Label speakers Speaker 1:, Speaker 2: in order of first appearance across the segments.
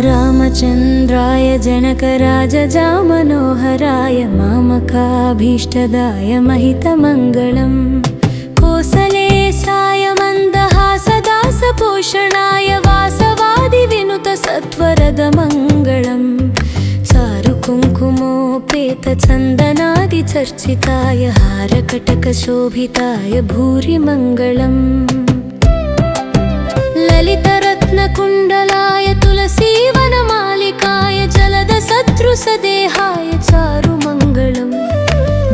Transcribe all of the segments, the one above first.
Speaker 1: रामचन्द्राय जनकराजजामनोहराय मामकाभीष्टदाय महितमङ्गलम् कोसलेशाय मन्दहासदासपोषणाय वासवादिविनुतसत्वरदमङ्गलम् चारुकुङ्कुमोपेतचन्दनादिचर्चिताय हारकटकशोभिताय भूरिमङ्गलम् ललितरत्नकुण्डलाय तुलसीवनमालिकाय जलदशत्रुसदेहाय चारुमङ्गलम्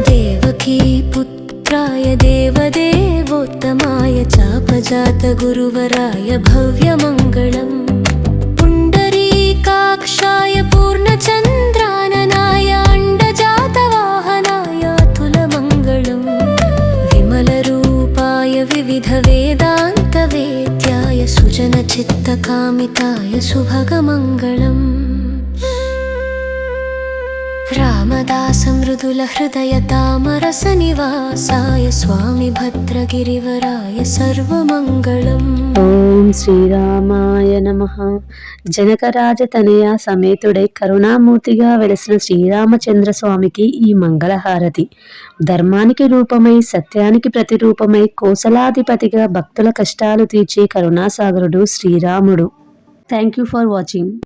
Speaker 1: देवकीपुत्राय देवदेवोत्तमाय चापजातगुरुवराय भव्यमङ्गलम् पुण्डरीकाक्षाय पूर्णचन्द्राननाय अण्डजातवाहनाय अतुलमङ्गलम् विमलरूपाय विविधवेदान्तवेद्याय सुजनचित्तकामिताय सुभगमङ्गलम् रामदासमृदुलहृदयतामरसनिवासाय स्वामी भद्रगिरिवराय सर्वमङ्गलम्।
Speaker 2: ఓం శ్రీరామాయ నమః. జనకరాజతనయ సమేతుడై కరుణామూర్తిగా వెలసిన శ్రీరామచంద్ర స్వామికి ఈ మంగళహారతి. ధర్మానికి రూపమై సత్యానికి ప్రతిరూపమై కోసలాధిపతిగా భక్తుల కష్టాలు తీర్చే కరుణాసాగరుడు శ్రీరాముడు. Thank you for watching.